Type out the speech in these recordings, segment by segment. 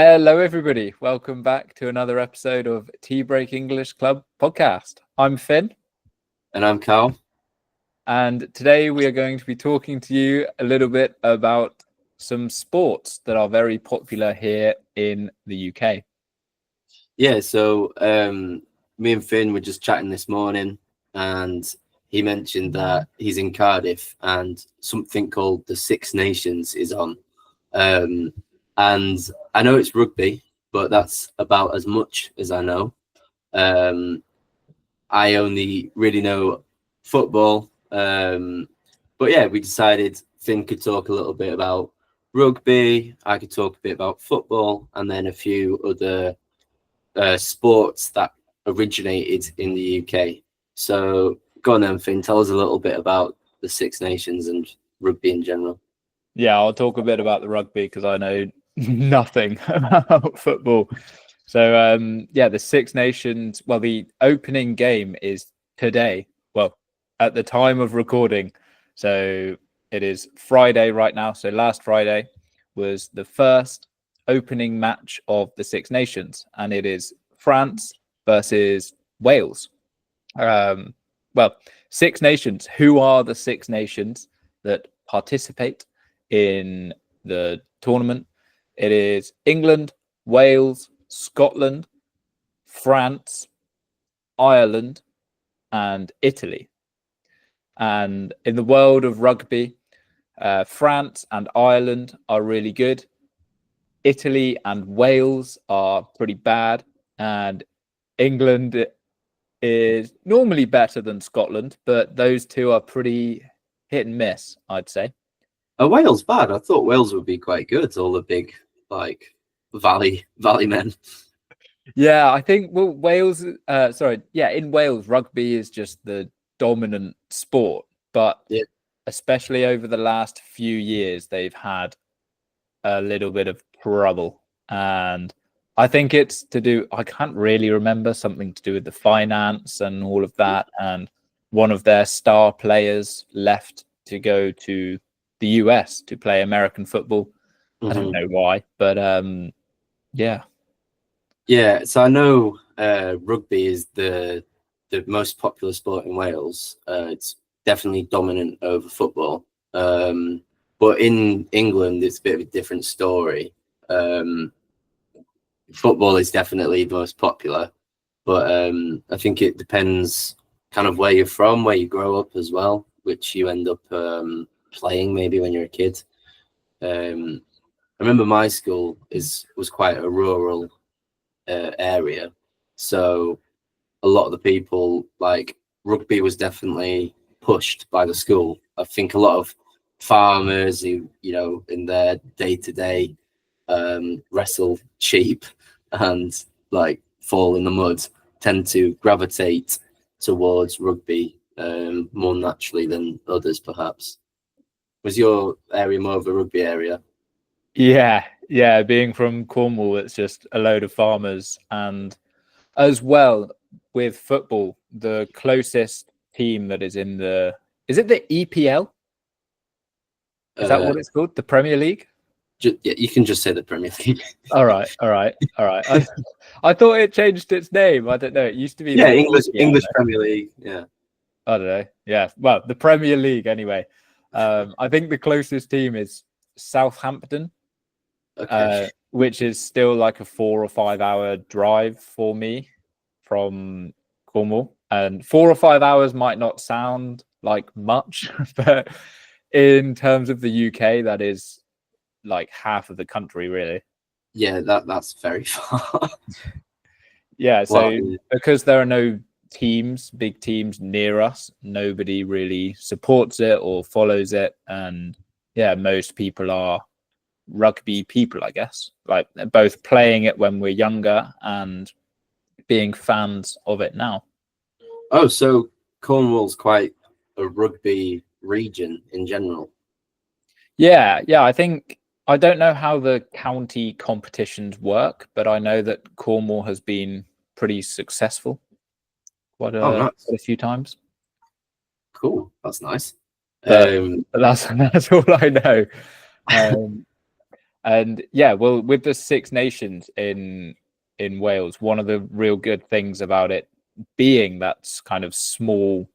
Hello, everybody. Welcome back to another episode of Tea Break English Club podcast. I'm Finn. And I'm Carl. And today we are going to be talking to you a little bit about some sports that are very popular here in the UK. Yeah, so me and Finn were just chatting this morning, and he mentioned that he's in Cardiff and something called the Six Nations is on. And I know it's rugby, but that's about as much as I know. I only really know football. But yeah, we decided Finn could talk a little bit about rugby. I could talk a bit about football, and then a few other sports that originated in the UK. So go on then, Finn. Tell us a little bit about the Six Nations and rugby in general. Yeah, I'll talk a bit about the rugby because I know nothing about football. So, the Six Nations, well, the opening game is today. Well, at the time of recording. So it is Friday right now. So last Friday was the first opening match of the Six Nations, and it is France versus Wales. Six Nations. Who are the Six Nations that participate in the tournament? It is England, Wales, Scotland, France, Ireland, and Italy. And in the world of rugby, France and Ireland are really good. Italy and Wales are pretty bad. And England is normally better than Scotland, but those two are pretty hit and miss, I'd say. Are Wales bad? I thought Wales would be quite good. All the big, valley men. Yeah, I think Wales. In Wales, rugby is just the dominant sport, but especially over the last few years, they've had a little bit of trouble, and I think it's to do. I can't really remember, something to do with the finance and all of that, and one of their star players left to go to the US to play American football. I don't know why, but yeah. Yeah, so I know rugby is the most popular sport in Wales. It's definitely dominant over football. But in England, it's a bit of a different story. Football is definitely the most popular, but I think it depends kind of where you're from, where you grow up as well, which you end up playing maybe when you're a kid. I remember my school was quite a rural area, so a lot of the people, like, rugby was definitely pushed by the school. I think a lot of farmers who, in their day-to-day wrestle sheep and like fall in the mud tend to gravitate towards rugby more naturally than others, perhaps. Was your area more of a rugby area? Yeah. Being from Cornwall, it's just a load of farmers. And as well with football, the closest team that is in is it the EPL? Is that what it's called? The Premier League? Yeah, you can just say the Premier League. All right. I thought it changed its name. I don't know. It used to be English Premier League. Yeah. I don't know. Yeah. Well, the Premier League anyway. I think the closest team is Southampton. Okay. Which is still like a 4 or 5 hour drive for me from Cornwall. And 4 or 5 hours might not sound like much, but in terms of the UK, that is like half of the country, really. Yeah, that's very far. Yeah, so because there are no big teams near us, nobody really supports it or follows it. And yeah, most people are rugby people, I guess, like both playing it when we're younger and being fans of it now. Oh, so Cornwall's quite a rugby region in general. Yeah, I don't know how the county competitions work, but I know that Cornwall has been pretty successful quite a few times. Cool, that's nice. But that's all I know. And yeah, well, with the Six Nations in Wales, one of the real good things about it being that's kind of small,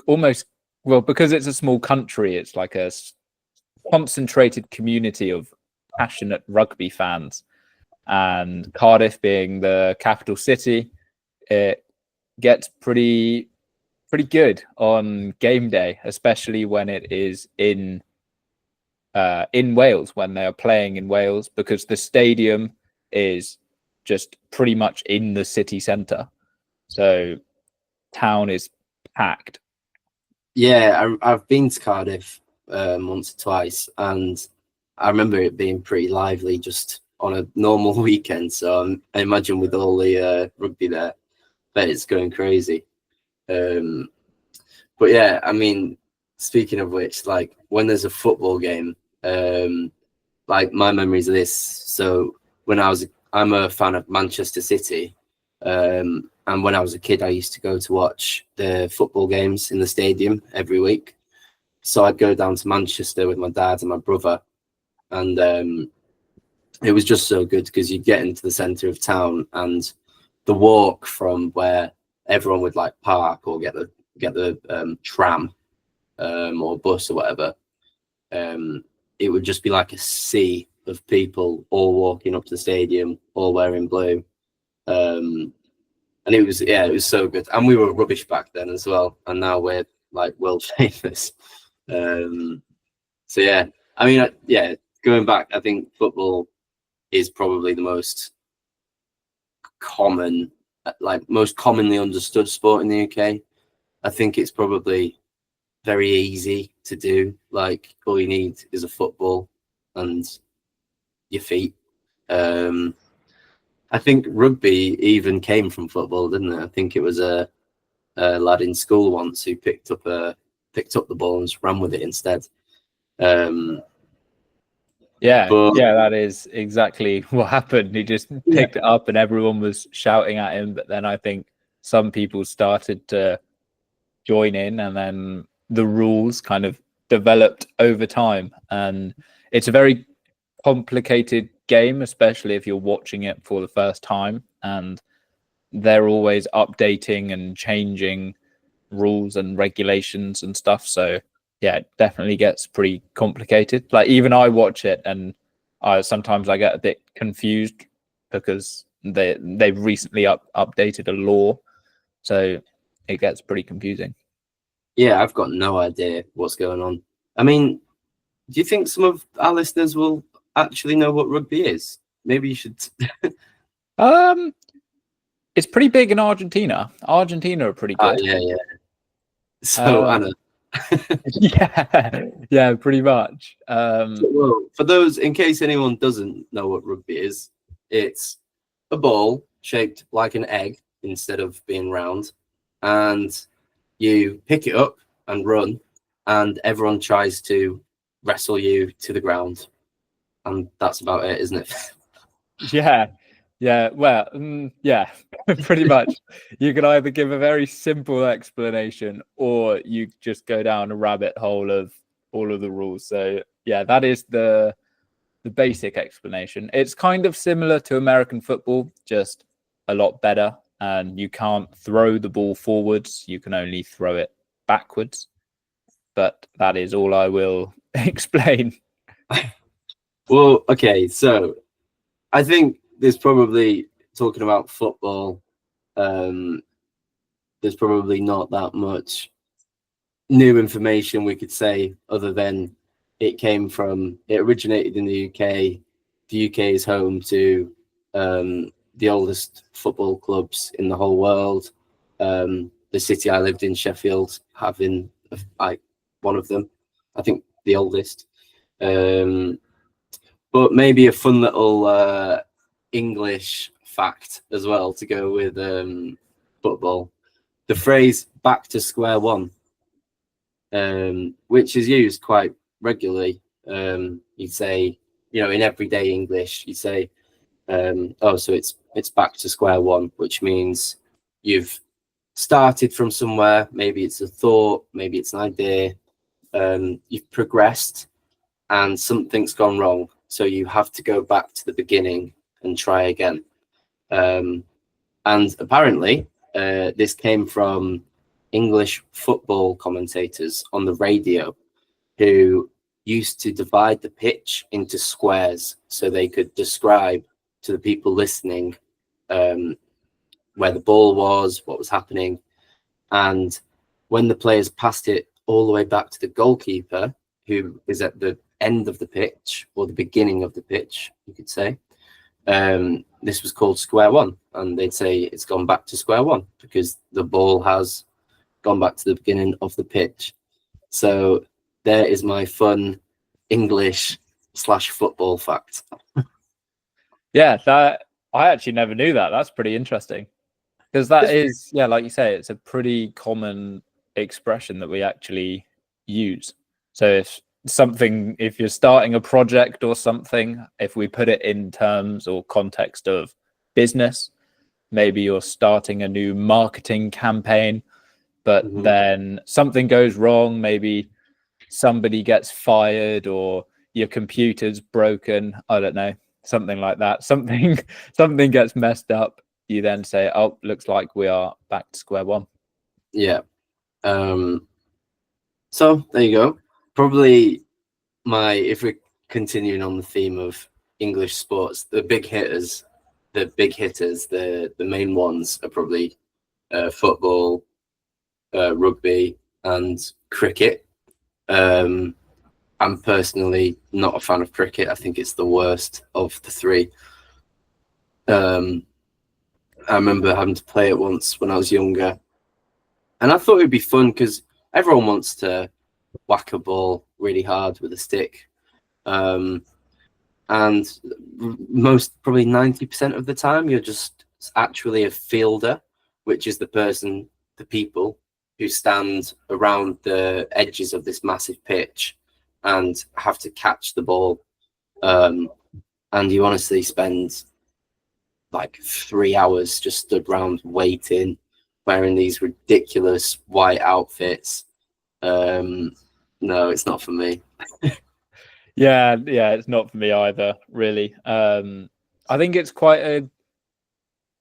almost, well, because it's a small country, it's like a concentrated community of passionate rugby fans. And Cardiff being the capital city, it gets pretty good on game day, especially when it is in Wales, when they are playing in Wales, because the stadium is just pretty much in the city centre. So town is packed. Yeah, I've been to Cardiff once or twice, and I remember it being pretty lively just on a normal weekend. So I imagine with all the rugby there, bet it's going crazy. But yeah, I mean, speaking of which, like when there's a football game, like my memories of this. So when I'm a fan of Manchester City, and when I was a kid, I used to go to watch the football games in the stadium every week. So I'd go down to Manchester with my dad and my brother, and it was just so good because you'd get into the centre of town, and the walk from where everyone would like park or get the tram or bus or whatever, it would just be like a sea of people all walking up to the stadium, all wearing blue. And it was so good. And we were rubbish back then as well. And now we're like world famous. So yeah, I mean, yeah, going back, I think football is probably the most common, like most commonly understood sport in the UK. I think it's probably very easy to do. Like all you need is a football and your feet. I think rugby even came from football, didn't it? I think it was a lad in school once who picked up the ball and just ran with it instead. Yeah, but that is exactly what happened. He just picked it up and everyone was shouting at him. But then I think some people started to join in, and then the rules kind of developed over time. And it's a very complicated game, especially if you're watching it for the first time. And they're always updating and changing rules and regulations and stuff. So yeah, it definitely gets pretty complicated. Like even I watch it and sometimes I get a bit confused because they've recently updated a law. So it gets pretty confusing. Yeah, I've got no idea what's going on. I mean, do you think some of our listeners will actually know what rugby is? Maybe you should. It's pretty big in Argentina. Argentina are pretty good. Yeah. So Anna. yeah, pretty much. Well, for those, in case anyone doesn't know what rugby is, it's a ball shaped like an egg instead of being round, and you pick it up and run, and everyone tries to wrestle you to the ground, and that's about it, isn't it? Yeah. Well, yeah, pretty much. You can either give a very simple explanation or you just go down a rabbit hole of all of the rules. So yeah, that is the basic explanation. It's kind of similar to American football, just a lot better. And you can't throw the ball forwards. You can only throw it backwards. But that is all I will explain. Well, okay, so I think there's probably, talking about football, there's probably not that much new information we could say other than it originated in the UK. The UK is home to the oldest football clubs in the whole world. The city I lived in, Sheffield, having like one of them, I think the oldest. But maybe a fun little English fact as well to go with football. The phrase "back to square one," which is used quite regularly. You'd say, in everyday English, you say, so it's back to square one, which means you've started from somewhere. Maybe it's a thought, maybe it's an idea. You've progressed, and something's gone wrong, so you have to go back to the beginning and try again. And apparently, this came from English football commentators on the radio who used to divide the pitch into squares so they could describe to the people listening where the ball was, what was happening. And when the players passed it all the way back to the goalkeeper, who is at the end of the pitch, or the beginning of the pitch, you could say, this was called square one. And they'd say it's gone back to square one because the ball has gone back to the beginning of the pitch. So there is my fun English/football fact. Yeah, that I actually never knew that. That's pretty interesting. Because that is, yeah, like you say, it's a pretty common expression that we actually use. So if you're starting a project or something, if we put it in terms or context of business, maybe you're starting a new marketing campaign, but then something goes wrong, maybe somebody gets fired or your computer's broken, I don't know, something like that. Something gets messed up. You then say, oh, looks like we are back to square one. Yeah. So there you go. Probably if we're continuing on the theme of English sports, the big hitters, the main ones are probably football, rugby, and cricket. I'm personally not a fan of cricket. I think it's the worst of the three. I remember having to play it once when I was younger, and I thought it would be fun because everyone wants to whack a ball really hard with a stick. And probably 90% of the time, you're just actually a fielder, which is the people who stand around the edges of this massive pitch and have to catch the ball. And you honestly spend like 3 hours just stood around waiting, wearing these ridiculous white outfits. No, it's not for me. Yeah, it's not for me either, really. I think it's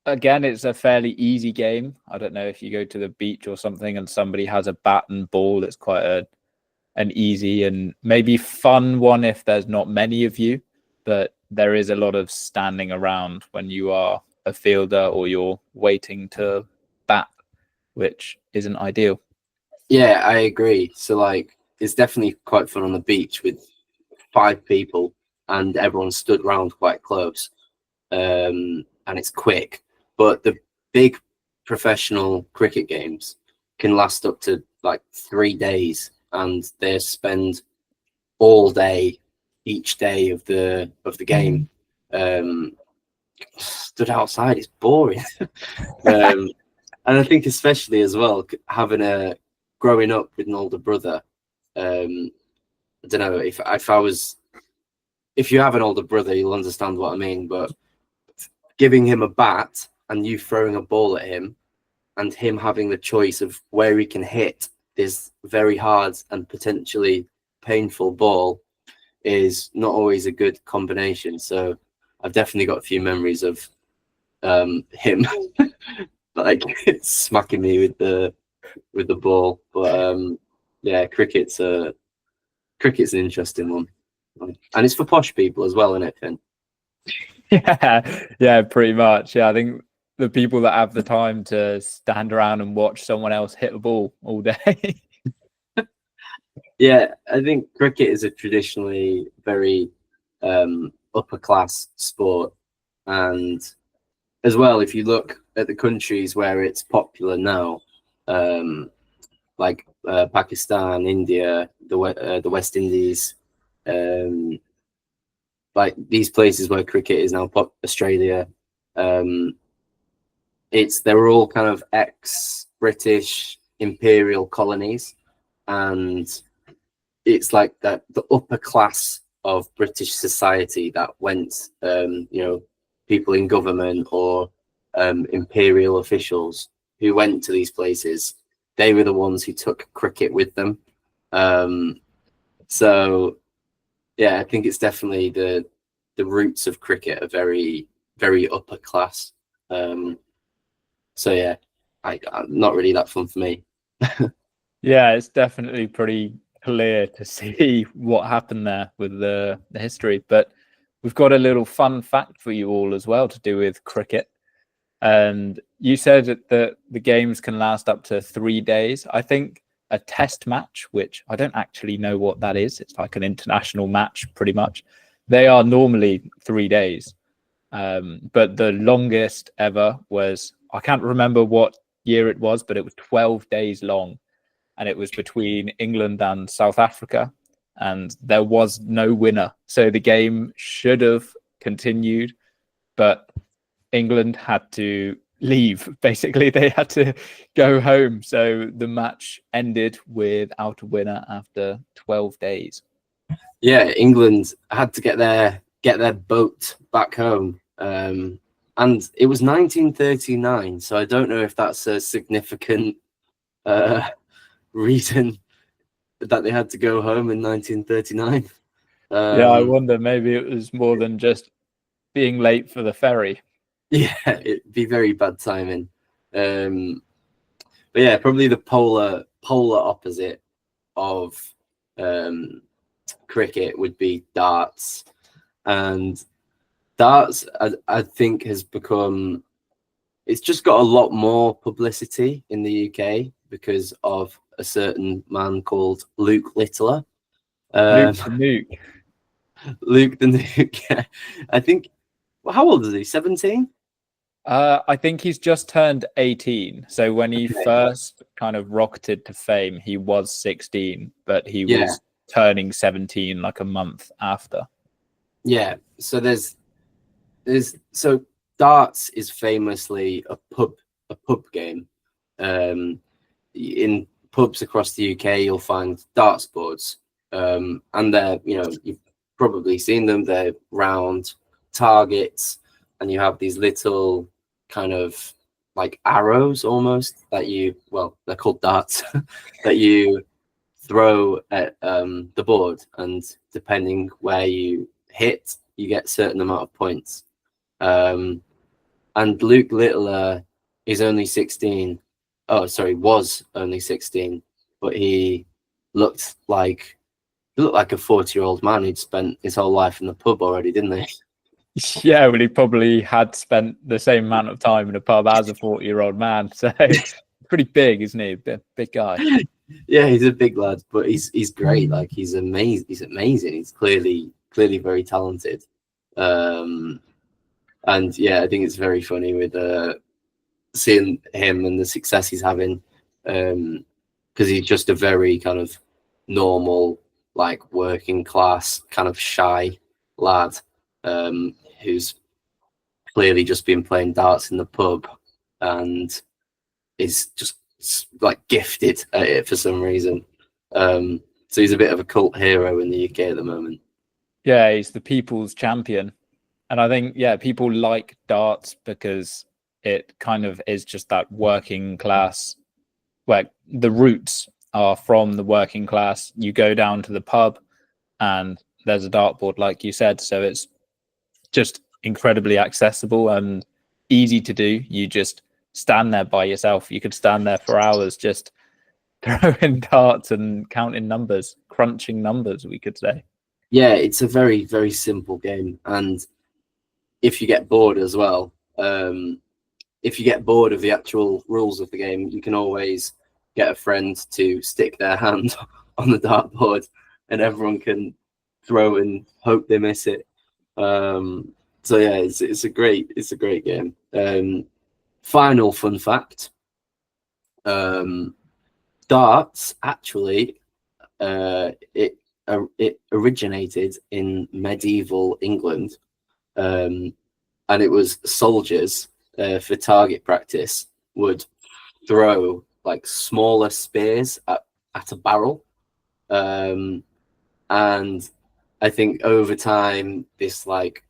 it's a fairly easy game. I don't know if you go to the beach or something and somebody has a bat and ball, it's quite an easy and maybe fun one if there's not many of you, but there is a lot of standing around when you are a fielder or you're waiting to bat, which isn't ideal. Yeah, I agree. So like, it's definitely quite fun on the beach with 5 people and everyone stood around quite close. And it's quick, but the big professional cricket games can last up to like 3 days, and they spend all day, each day of the game, stood outside. It's boring. And I think especially as well, growing up with an older brother, I don't know if you have an older brother, you'll understand what I mean, but giving him a bat and you throwing a ball at him and him having the choice of where he can hit this very hard and potentially painful ball is not always a good combination. So I've definitely got a few memories of him like smacking me with the ball. But yeah, cricket's an interesting one, and it's for posh people as well, isn't it, Finn? Yeah, pretty much. Yeah, I think the people that have the time to stand around and watch someone else hit a ball all day. Yeah, I think cricket is a traditionally very upper class sport, and as well, if you look at the countries where it's popular now, like Pakistan, India, the West Indies, like these places where cricket is now Australia, they're all kind of ex-British imperial colonies, and it's like that the upper class of British society that went, people in government or imperial officials who went to these places. They were the ones who took cricket with them. So yeah, I think it's definitely the roots of cricket are very, very upper class. So yeah, not really that fun for me. Yeah, it's definitely pretty clear to see what happened there with the history. But we've got a little fun fact for you all as well to do with cricket. And you said that the games can last up to 3 days. I think a test match, which I don't actually know what that is, it's like an international match pretty much. They are normally 3 days. But the longest ever was, I can't remember what year it was, but it was 12 days long. And it was between England and South Africa. And there was no winner. So the game should have continued, but England had to leave. Basically, they had to go home. So the match ended without a winner after 12 days. Yeah, England had to get their boat back home. And it was 1939, so I don't know if that's a significant reason that they had to go home in 1939. Yeah, I wonder, maybe it was more than just being late for the ferry. Yeah, it'd be very bad timing. But yeah, probably the polar opposite of cricket would be darts. And darts, I think, has become, it's just got a lot more publicity in the UK because of a certain man called Luke Littler. Luke the Nuke. Luke the Nuke. I think, well, how old is he? 17? I think he's just turned 18. So when he first kind of rocketed to fame, he was 16, but he was turning 17 like a month after. Yeah. So so darts is famously a pub game. In pubs across the UK, you'll find darts boards, and they're, you've probably seen them. They're round targets, and you have these little kind of like arrows almost that they're called darts that you throw at the board, and depending where you hit, you get a certain amount of points. And Luke Littler is only 16. Oh, sorry, was only 16, but he looked like a 40-year-old man who'd spent his whole life in the pub already, didn't he? Yeah, well, he probably had spent the same amount of time in a pub as a 40-year-old man. So pretty big, isn't he? Big guy. Yeah, he's a big lad, but he's great. Like, he's amazing. He's amazing. He's clearly very talented. And yeah, I think it's very funny with seeing him and the success he's having, because he's just a very kind of normal, like, working class, kind of shy lad, who's clearly just been playing darts in the pub and is just like gifted at it for some reason. So he's a bit of a cult hero in the UK at the moment. Yeah, he's the people's champion. And I think, people like darts because it kind of is just that working class, where the roots are from the working class. You go down to the pub and there's a dartboard, like you said. So it's just incredibly accessible and easy to do. You just stand there by yourself. You could stand there for hours just throwing darts and counting numbers, crunching numbers, we could say. Yeah, it's a very, very simple game. And if you get bored as well, if you get bored of the actual rules of the game, you can always get a friend to stick their hand on the dartboard and everyone can throw and hope they miss it. So yeah, it's a great game. Final fun fact: darts actually, it originated in medieval England, and it was soldiers, for target practice, would throw like smaller spears at a barrel, and I think over time this, like,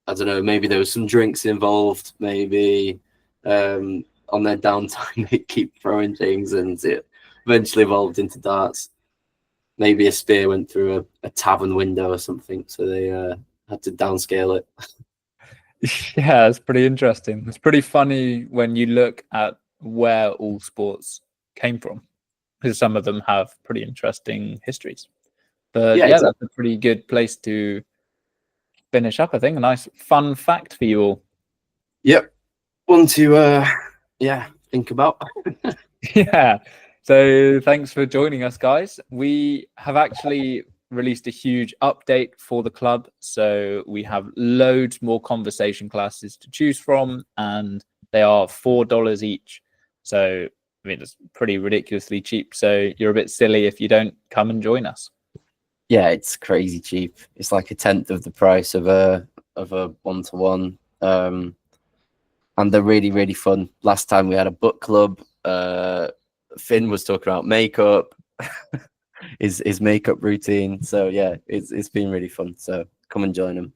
I don't know, maybe there was some drinks involved, maybe on their downtime they keep throwing things, and it eventually evolved into darts. Maybe a spear went through a tavern window or something, so had to downscale it. Yeah, it's pretty interesting. It's pretty funny when you look at where all sports came from, because some of them have pretty interesting histories. But Yeah, yeah, exactly. that's a pretty good place to finish up, I think. A nice fun fact for you all. Yep. One to think about. Yeah. So thanks for joining us, guys. We have actually released a huge update for the club. So we have loads more conversation classes to choose from, and they are $4 each. So I mean, it's pretty ridiculously cheap. So you're a bit silly if you don't come and join us. Yeah, it's crazy cheap. It's like a tenth of the price of a one-to-one. And they're really, really fun. Last time we had a book club. Finn was talking about makeup, his makeup routine. So yeah, it's been really fun. So come and join them.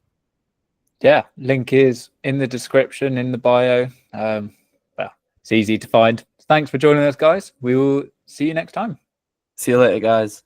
Yeah, link is in the description, in the bio. Well, it's easy to find. Thanks for joining us, guys. We will see you next time. See you later, guys.